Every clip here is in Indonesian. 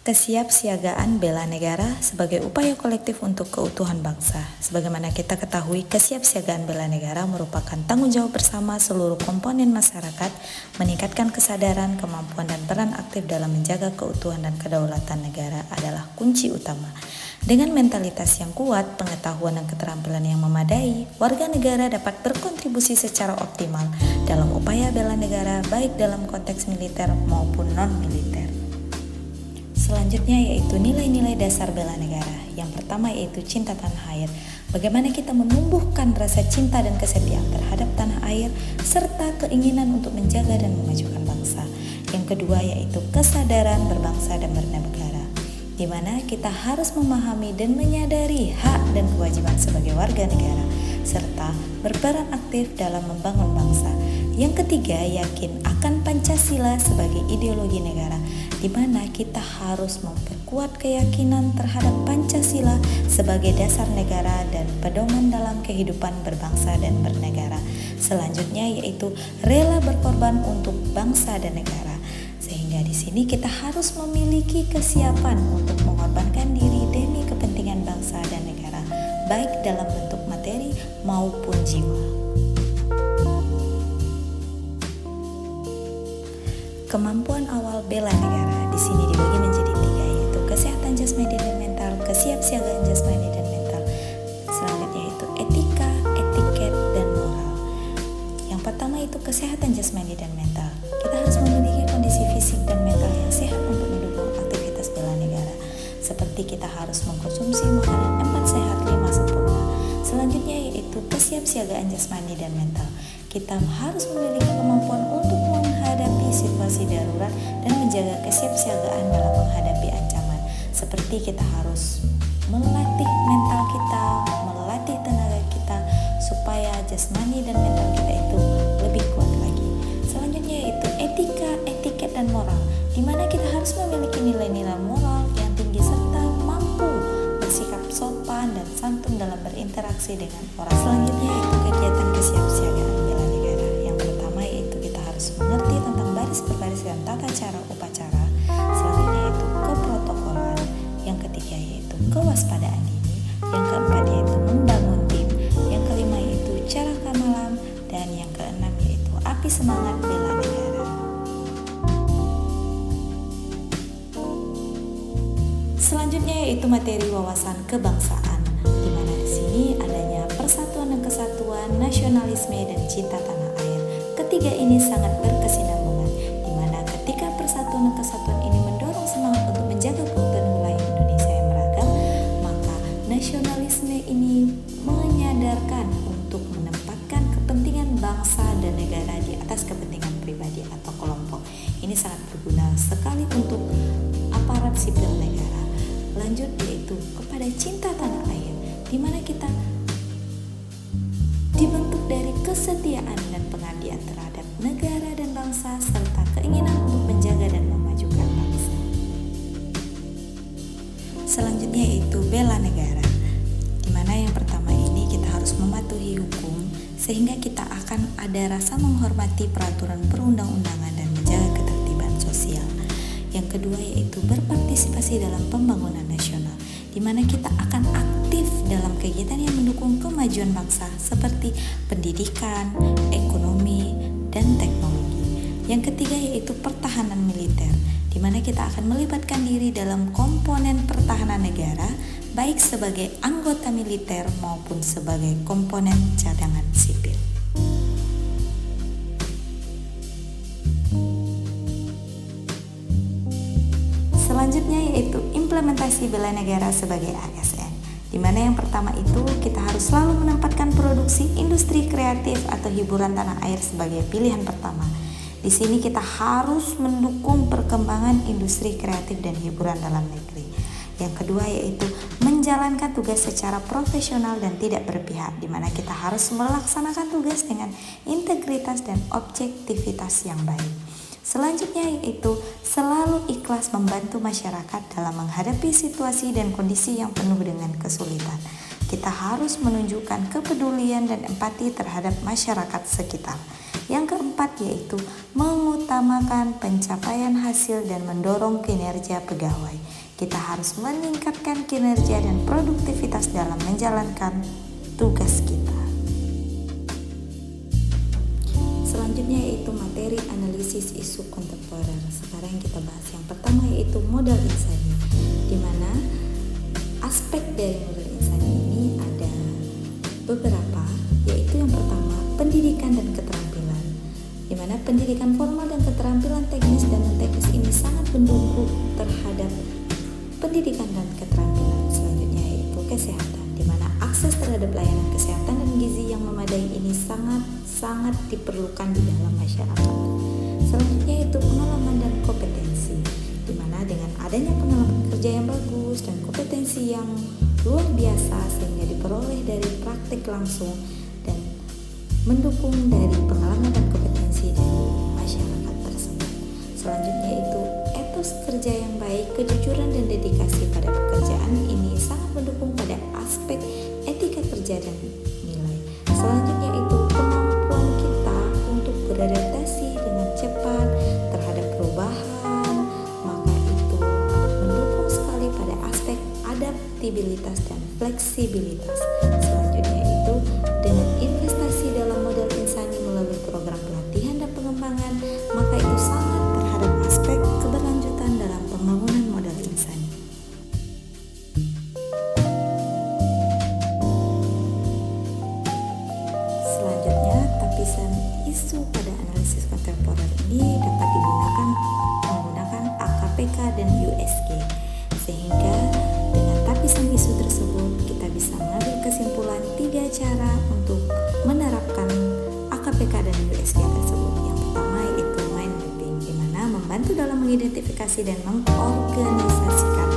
Kesiapsiagaan bela negara sebagai upaya kolektif untuk keutuhan bangsa. Sebagaimana kita ketahui, kesiapsiagaan bela negara merupakan tanggung jawab bersama seluruh komponen masyarakat, meningkatkan kesadaran, kemampuan, dan peran aktif dalam menjaga keutuhan dan kedaulatan negara adalah kunci utama. Dengan mentalitas yang kuat, pengetahuan dan keterampilan yang memadai, warga negara dapat berkontribusi secara optimal dalam upaya bela negara baik dalam konteks militer maupun non-militer. Selanjutnya yaitu nilai-nilai dasar bela negara. Yang pertama yaitu cinta tanah air. Bagaimana kita menumbuhkan rasa cinta dan kesetiaan terhadap tanah air serta keinginan untuk menjaga dan memajukan bangsa. Yang kedua yaitu kesadaran berbangsa dan bernegara, di mana kita harus memahami dan menyadari hak dan kewajiban sebagai warga negara serta berperan aktif dalam membangun bangsa. Yang ketiga, yakin akan Pancasila sebagai ideologi negara, di mana kita harus memperkuat keyakinan terhadap Pancasila sebagai dasar negara dan pedoman dalam kehidupan berbangsa dan bernegara. Selanjutnya yaitu rela berkorban untuk bangsa dan negara. Sehingga di sini kita harus memiliki kesiapan untuk mengorbankan diri demi kepentingan bangsa dan negara, baik dalam bentuk materi maupun jiwa. Kemampuan awal bela negara di sini dibagi menjadi 3, yaitu kesehatan jasmani dan mental, kesiapsiagaan jasmani dan mental. Selanjutnya yaitu etika, etiket, dan moral. Yang pertama itu kesehatan jasmani dan mental. Kita harus memiliki kondisi fisik dan mental yang sehat untuk mendukung aktivitas bela negara. Seperti kita harus mengkonsumsi makanan 4 sehat 5 sempurna. Selanjutnya yaitu kesiapsiagaan jasmani dan mental. Kita harus memiliki kemampuan untuk menghadapi situasi darurat dan menjaga kesiapsiagaan dalam menghadapi ancaman. Seperti kita harus melatih mental kita, melatih tenaga kita supaya jasmani dan mental kita itu lebih kuat lagi. Selanjutnya yaitu etika, etiket, dan moral, di mana kita harus memiliki nilai-nilai moral yang tinggi serta mampu bersikap sopan dan santun dalam berinteraksi dengan orang. Selanjutnya yaitu kegiatan kesiapsiagaan bela negara. Yang pertama yaitu kita harus mengerti tentang baris berbaris dan tata cara upacara. Selanjutnya yaitu keprotokolan. Yang ketiga yaitu kewaspadaan dini. Yang keempat yaitu membangun tim. Yang kelima yaitu cara kamalam. Dan yang keenam yaitu api semangat bela negara. Selanjutnya yaitu materi wawasan kebangsaan, di mana di sini adanya persatuan dan kesatuan, nasionalisme, dan cinta tanah air. Ketiga ini sangat berkesinambungan, di mana ketika persatuan dan kesatuan ini mendorong semangat untuk menjaga keutuhan wilayah Indonesia yang beragam, maka nasionalisme ini menyadarkan untuk menempatkan kepentingan bangsa dan negara di atas kepentingan pribadi atau kelompok. Ini sangat berguna sekali untuk aparat sipil negara. Lanjut yaitu kepada cinta tanah air, di mana kita dibentuk dari kesetiaan dan pengabdian terhadap negara dan bangsa serta keinginan untuk menjaga dan memajukan bangsa. Selanjutnya yaitu bela negara, di mana yang pertama ini kita harus mematuhi hukum sehingga kita akan ada rasa menghormati peraturan perundang-undangan dan menjaga ketertiban sosial. Yang kedua yaitu berpartisipasi dalam pembangunan nasional, di mana kita akan aktif dalam kegiatan yang mendukung kemajuan bangsa seperti pendidikan, ekonomi, dan teknologi. Yang ketiga yaitu pertahanan militer, di mana kita akan melibatkan diri dalam komponen pertahanan negara, baik sebagai anggota militer maupun sebagai komponen cadangan sipil. Selanjutnya yaitu implementasi bela negara sebagai ASN, di mana yang pertama itu kita harus selalu menempatkan produksi industri kreatif atau hiburan tanah air sebagai pilihan pertama. Di sini kita harus mendukung perkembangan industri kreatif dan hiburan dalam negeri. Yang kedua yaitu menjalankan tugas secara profesional dan tidak berpihak, di mana kita harus melaksanakan tugas dengan integritas dan objektivitas yang baik. Selanjutnya yaitu selalu ikhlas membantu masyarakat dalam menghadapi situasi dan kondisi yang penuh dengan kesulitan. Kita harus menunjukkan kepedulian dan empati terhadap masyarakat sekitar. Yang keempat yaitu mengutamakan mengutamakan pencapaian hasil dan mendorong kinerja pegawai. Kita harus meningkatkan kinerja dan produktivitas dalam menjalankan tugas kita. Selanjutnya yaitu materi analisis isu kontemporer. Sekarang kita bahas yang pertama yaitu modal insani, di mana aspek dari modal insani ini ada beberapa, yaitu yang pertama pendidikan dan keterampilan, di mana pendidikan formal dan keterampilan teknis dan non-teknis ini sangat mendukung terhadap pendidikan dan keterampilan. Selanjutnya yaitu kesehatan, di mana akses terhadap layanan kesehatan dan gizi yang memadai ini sangat diperlukan di dalam masyarakat. Selanjutnya yaitu pengalaman dan kompetensi, di mana dengan adanya pengalaman kerja yang bagus dan kompetensi yang luar biasa sehingga diperoleh dari praktik langsung dan mendukung dari pengalaman dan kompetensi dari masyarakat tersebut. Selanjutnya itu etos kerja yang baik, kejujuran dan dedikasi pada pekerjaan ini sangat mendukung pada aspek etika kerja dan nilai. Selanjutnya itu kemampuan kita untuk beradaptasi dengan cepat terhadap perubahan, maka itu mendukung sekali pada aspek adaptabilitas dan fleksibilitas. Selanjutnya itu dengan investasi dalam modal insani melalui program pelatihan dan pengembangan, maka itu sangat terhadap aspek keberlanjutan dalam pembangunan modal insani. Selanjutnya, tapisan isu pada analisis kontemporer ini dapat digunakan menggunakan AKPK dan USG, sehingga dengan tapisan isu tersebut kita bisa mengambil kesimpulan 3 cara untuk menerapkan AKPK dan USG tersebut. Yang pertama yaitu mind mapping, di mana membantu dalam mengidentifikasi dan mengorganisasikan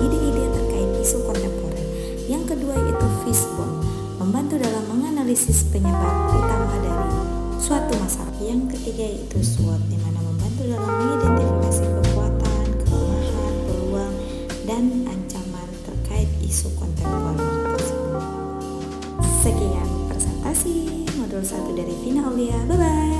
ide-ide terkait isu kontemporer. Yang kedua yaitu fishbone, membantu dalam menganalisis penyebab utama dari suatu masalah. Yang ketiga yaitu SWOT, di mana membantu dalam mengidentifikasi kekuatan, kelemahan, peluang, dan ancaman terkait isu kontemporer tersebut. Sekian presentasi modul 1 dari Vina Aulia. Bye bye.